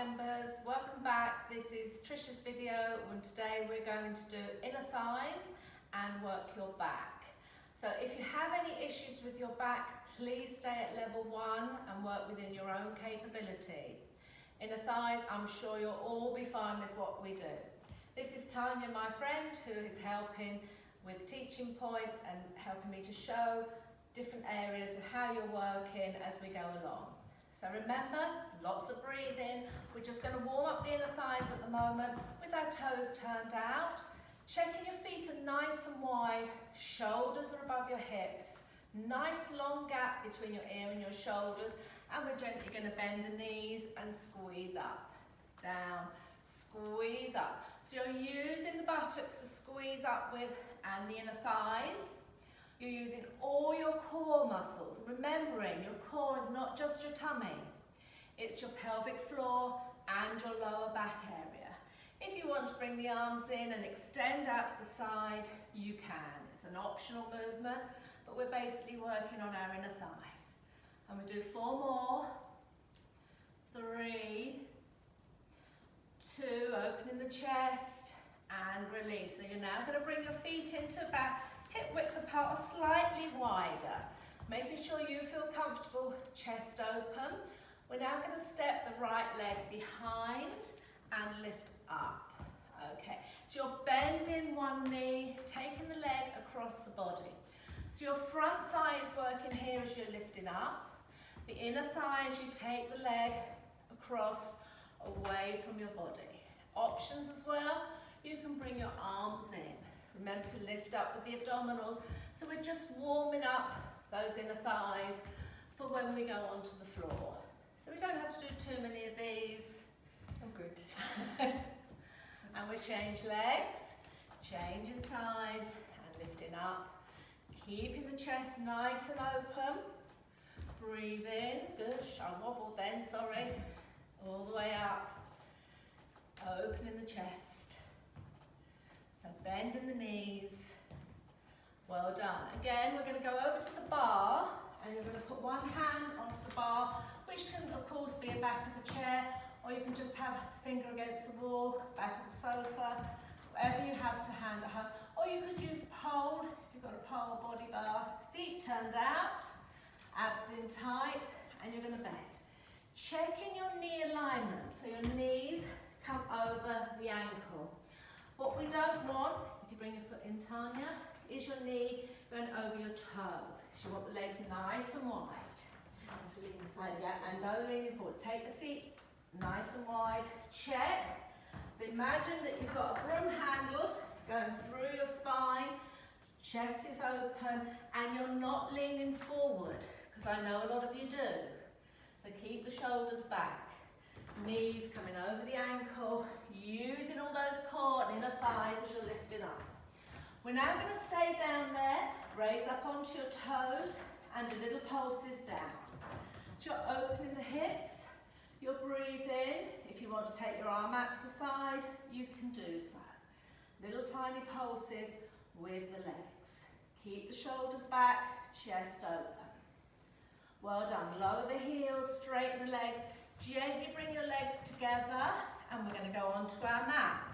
members, welcome back. This is Trisha's video and today we're going to do inner thighs and work your back. So if you have any issues with your back, please stay at level 1 and work within your own capability. Inner thighs, I'm sure you'll all be fine with what we do. This is Tanya, my friend, who is helping with teaching points and helping me to show different areas of how you're working as we go along. So remember, lots of breathing. We're just going to warm up the inner thighs at the moment with our toes turned out. Checking your feet are nice and wide, shoulders are above your hips. Nice long gap between your ear and your shoulders, and we're gently going to bend the knees and squeeze up, down, squeeze up. So you're using the buttocks to squeeze up with and the inner thighs. You're using all your core muscles, remembering your core is not just your tummy, it's your pelvic floor and your lower back area. If you want to bring the arms in and extend out to the side, you can. It's an optional movement, but we're basically working on our inner thighs. And we do 4 more, 3, 2, opening the chest and release. So you're now going to bring your feet into about hip width apart or slightly wider, making sure you feel comfortable, chest open. We're now going to step the right leg behind and lift up. Okay, so you're bending one knee, taking the leg across the body. So your front thigh is working here as you're lifting up. The inner thigh as you take the leg across, away from your body. Options as well, you can bring your arms in. Remember to lift up with the abdominals. So we're just warming up those inner thighs for when we go onto the floor. So we don't have to do too many of these. I'm good. And we change legs, changing sides and lifting up. Keeping the chest nice and open. Breathe in. Good. I wobbled then, sorry. All the way up. Opening the chest. So bending the knees. Well done. Again, we're going to go over to the bar and you're going to put one hand onto the bar, which can of course be a back of the chair, or you can just have a finger against the wall, back of the sofa, whatever you have to hand at home. Or you could use a pole, if you've got a pole body bar, feet turned out, abs in tight, and you're going to bend. Checking your knee alignment, so your knees come over the ankle. What we don't want, if you bring your foot in, Tanya, is your knee going over your toe. So you want the legs nice and wide. And no leaning forward. Take the feet nice and wide. Check. Imagine that you've got a broom handle going through your spine. Chest is open and you're not leaning forward, because I know a lot of you do. So keep the shoulders back. Knees coming over the ankle, using all those core and inner thighs as you're lifting up. We're now going to stay down there, raise up onto your toes and do little pulses down. So you're opening the hips, you're breathing. If you want to take your arm out to the side, you can do so. Little tiny pulses with the legs. Keep the shoulders back, chest open. Well done. Lower the heels, straighten the legs. Gently bring your legs together and we're going to go onto our mats.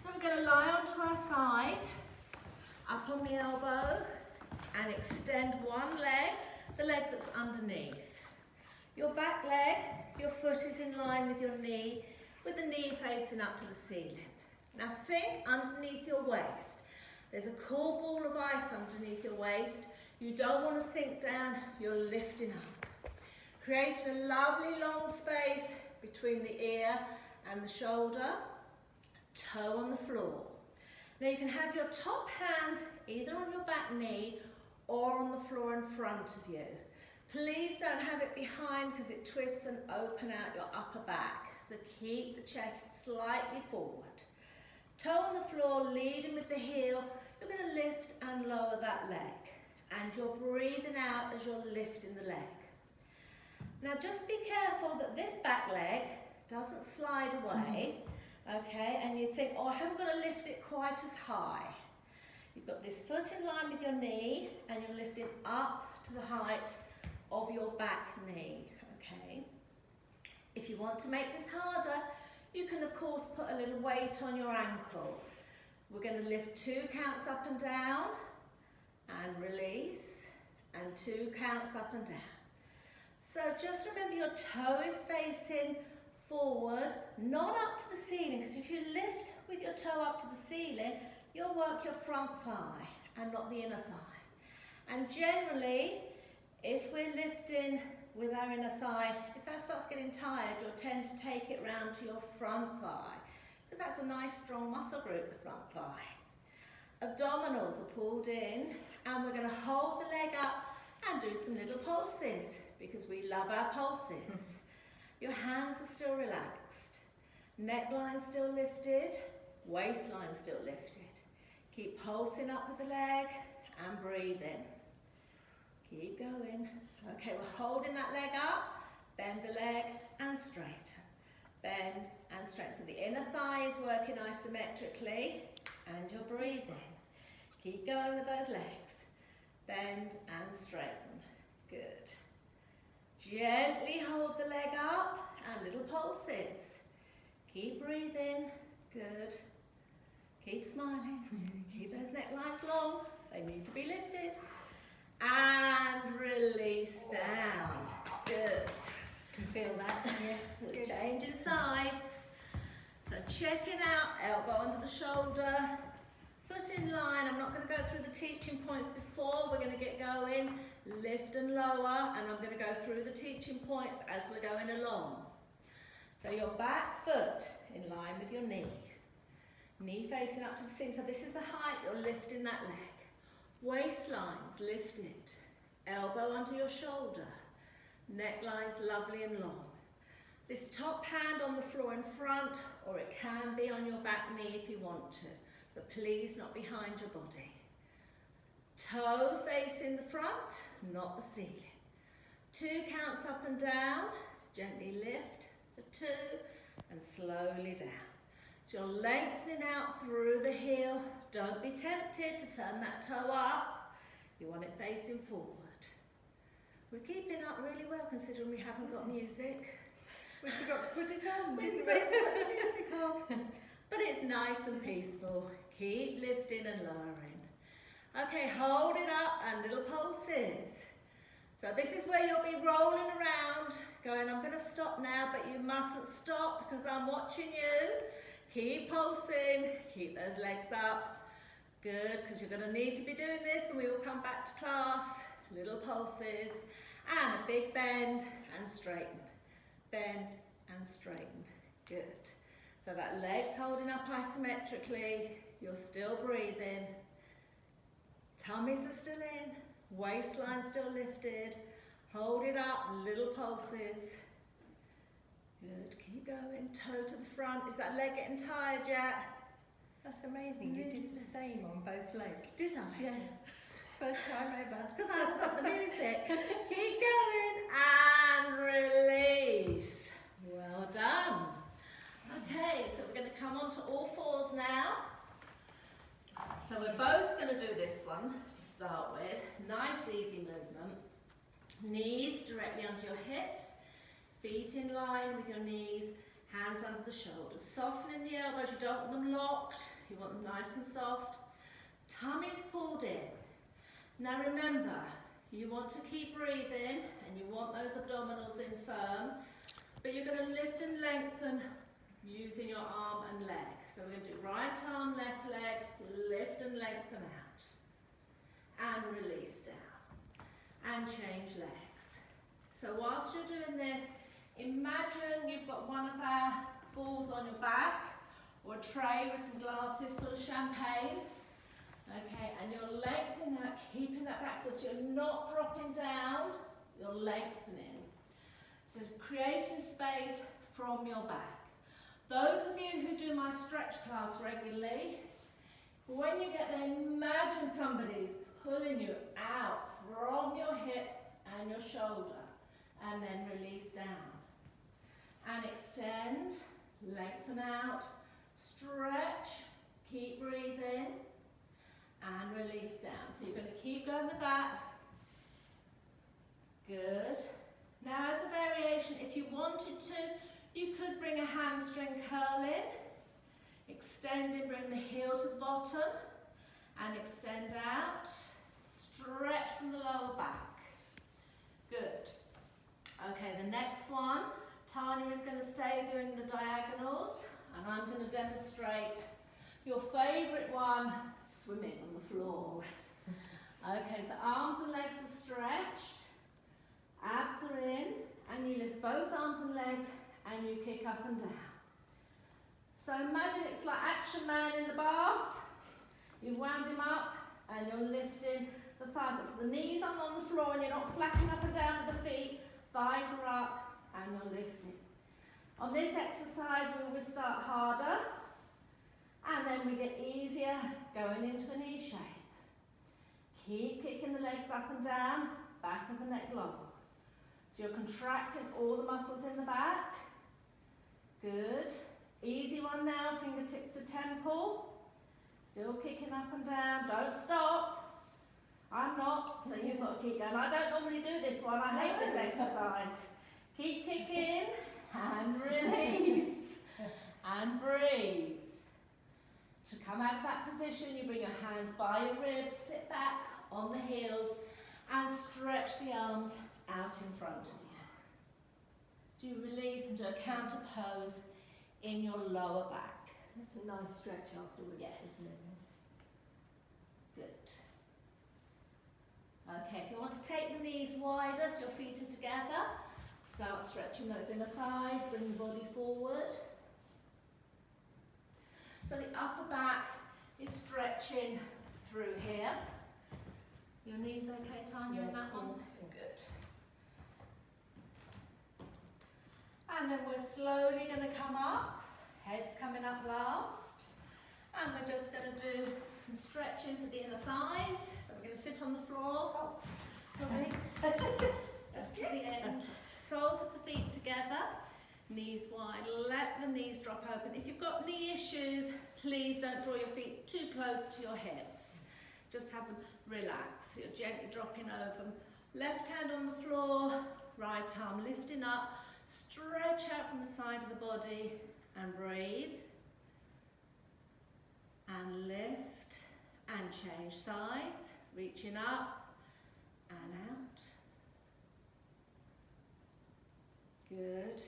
So we're going to lie onto our side, up on the elbow, and extend one leg, the leg that's underneath. Your back leg, your foot is in line with your knee, with the knee facing up to the ceiling. Now think underneath your waist. There's a cool ball of ice underneath your waist. You don't want to sink down, you're lifting up. Creating a lovely long space between the ear and the shoulder, toe on the floor. Now you can have your top hand either on your back knee or on the floor in front of you. Please don't have it behind because it twists and open out your upper back. So keep the chest slightly forward. Toe on the floor, leading with the heel. You're going to lift and lower that leg. And you're breathing out as you're lifting the leg. Now just be careful that this back leg doesn't slide away, okay, and you think, oh, I haven't got to lift it quite as high. You've got this foot in line with your knee and you're lifting up to the height of your back knee, okay. If you want to make this harder, you can of course put a little weight on your ankle. We're going to lift 2 counts up and down, and release, and 2 counts up and down. So just remember your toe is facing forward, not up to the ceiling, because if you lift with your toe up to the ceiling, you'll work your front thigh and not the inner thigh. And generally, if we're lifting with our inner thigh, if that starts getting tired, you'll tend to take it round to your front thigh, because that's a nice strong muscle group, the front thigh. Abdominals are pulled in, and we're going to hold the leg up and do some little pulses, because we love our pulses. Your hands are still relaxed, neckline still lifted, waistline still lifted. Keep pulsing up with the leg and breathing. Keep going. Okay, we're holding that leg up, bend the leg and straighten. Bend and straighten. So the inner thigh is working isometrically and you're breathing. Keep going with those legs. Bend and straighten. Good. Gently hold the leg up and little pulses. Keep breathing. Good. Keep smiling. Keep those necklines long. They need to be lifted. And release down. Good. Can feel that. Yeah. Changing sides. So checking out, elbow under the shoulder, foot in line. I'm not going to go through the teaching points before. We're going to get going. Lift and lower, and I'm going to go through the teaching points as we're going along. So your back foot in line with your knee. Knee facing up to the ceiling. So this is the height you're lifting that leg. Waistline's lifted, elbow under your shoulder, neckline's lovely and long. This top hand on the floor in front, or it can be on your back knee if you want to, but please not behind your body. Toe facing the front, not the ceiling. 2 counts up and down, gently lift for 2 and slowly down. So you're lengthening out through the heel. Don't be tempted to turn that toe up. You want it facing forward. We're keeping up really well considering we haven't got music. We forgot to put it on. We forgot to put the music on. But it's nice and peaceful. Keep lifting and lowering. Okay, hold it up and little pulses. So this is where you'll be rolling around, going, I'm going to stop now, but you mustn't stop because I'm watching you. Keep pulsing, keep those legs up. Good, because you're going to need to be doing this when we will come back to class. Little pulses and a big bend and straighten. Bend and straighten. Good. So that leg's holding up isometrically. You're still breathing. Tummies are still in. Waistline still lifted. Hold it up, little pulses. Good, keep going, toe to the front. Is that leg getting tired yet? That's amazing, you did the same on both legs. Did I? Yeah. First time ever. That's because I haven't got the music. Keep going and release. Well done. Okay, so we're going to come on to all fours now. So we're both going to do this one to start with. Nice easy movement. Knees directly under your hips. Feet in line with your knees, hands under the shoulders. Softening the elbows, you don't want them locked, you want them nice and soft. Tummy's pulled in. Now remember, you want to keep breathing and you want those abdominals in firm, but you're going to lift and lengthen using your arm and leg. So we're going to do right arm, left leg, lift and lengthen out. And release down. And change legs. So whilst you're doing this, imagine you've got one of our balls on your back, or a tray with some glasses full of champagne. Okay, and you're lengthening out, keeping that back so you're not dropping down, you're lengthening. So creating space from your back. Those of you who do my stretch class regularly, when you get there, imagine somebody's pulling you out from your hip and your shoulder. And then release down. And extend, lengthen out, stretch, keep breathing, and release down. So you're going to keep going with that. Good. Now as a variation, if you wanted to, You could bring a hamstring curl in, extend and bring the heel to the bottom, and extend out. Stretch from the lower back. Good. Okay, the next one, Tanya is going to stay doing the diagonals, and I'm going to demonstrate your favourite one, swimming on the floor. Okay, so arms and legs are stretched, abs are in, and you lift both arms and legs, and you kick up and down. So imagine it's like Action Man in the bath. You've wound him up, and you're lifting the thighs. So the knees are on the floor, and you're not flapping up and down with the feet. Thighs are up, and you're lifting. On this exercise, we will start harder, and then we get easier going into a knee shape. Keep kicking the legs up and down, back of the neck long. So you're contracting all the muscles in the back. Good. Easy one now, fingertips to temple. Still kicking up and down, don't stop. I'm not, so you've got to keep going. I don't normally do this one, I hate this exercise. Keep kicking, and release, and breathe. To come out of that position, you bring your hands by your ribs, sit back on the heels, and stretch the arms out in front of you. So you release into a counter pose in your lower back. That's a nice stretch afterwards, yes. Isn't it? Good. Okay, if you want to take the knees wider so your feet are together, start stretching those inner thighs, bring the body forward. So the upper back is stretching through here. Your knees okay, Tanya, in that one? Good. And then we're slowly going to come up. Head's coming up last. And we're just going to do some stretching for the inner thighs. So we're going to sit on the floor. Oh, sorry. Just to the end. Soles of the feet together. Knees wide. Let the knees drop open. If you've got knee issues, please don't draw your feet too close to your hips. Just have them relax. You're gently dropping over them. Left hand on the floor. Right arm lifting up. Stretch out from the side of the body and breathe. And lift and change sides, reaching up and out. Good.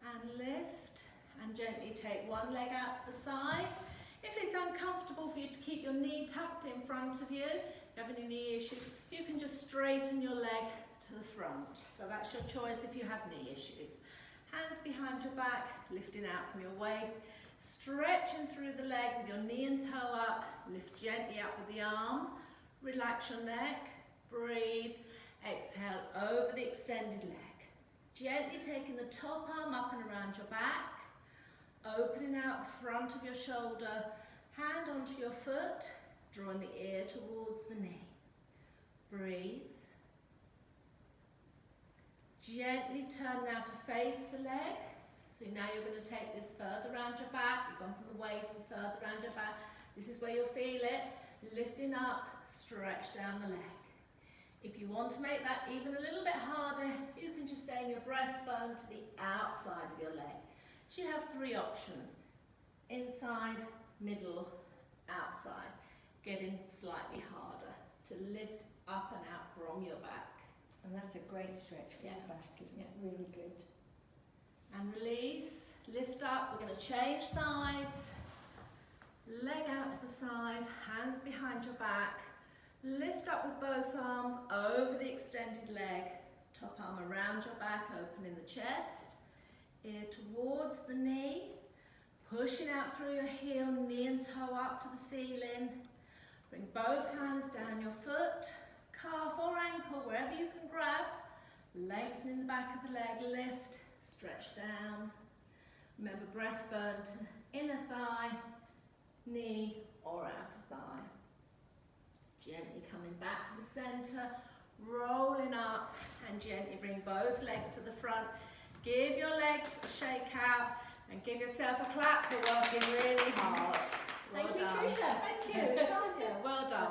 And lift and gently take one leg out to the side. If it's uncomfortable for you to keep your knee tucked in front of you, if you have any knee issues, you can just straighten your leg to the front. So that's your choice if you have knee issues. Hands behind your back, lifting out from your waist. Stretching through the leg with your knee and toe up, lift gently up with the arms, relax your neck, breathe, exhale over the extended leg. Gently taking the top arm up and around your back, opening out the front of your shoulder, hand onto your foot, drawing the ear towards the knee. Breathe. Gently turn now to face the leg. So now you're going to take this further around your back. You've gone from the waist to further around your back. This is where you'll feel it. Lifting up, stretch down the leg. If you want to make that even a little bit harder, you can just aim your breastbone to the outside of your leg. So you have three options. Inside, middle, outside. Getting slightly harder to lift up and out from your back. And that's a great stretch for your back, isn't it? Really good. And release, lift up, we're going to change sides, leg out to the side, hands behind your back, lift up with both arms over the extended leg, top arm around your back, opening the chest, ear towards the knee, pushing out through your heel, knee and toe up to the ceiling, bring both hands down your foot, calf or ankle, wherever you can grab, lengthening the back of the leg, lift, stretch down. Remember breastbone to inner thigh, knee or outer thigh. Gently coming back to the centre, rolling up and gently bring both legs to the front. Give your legs a shake out and give yourself a clap for working really hard. Well Thank you, done. Trisha. Thank you, Tanya. Well done.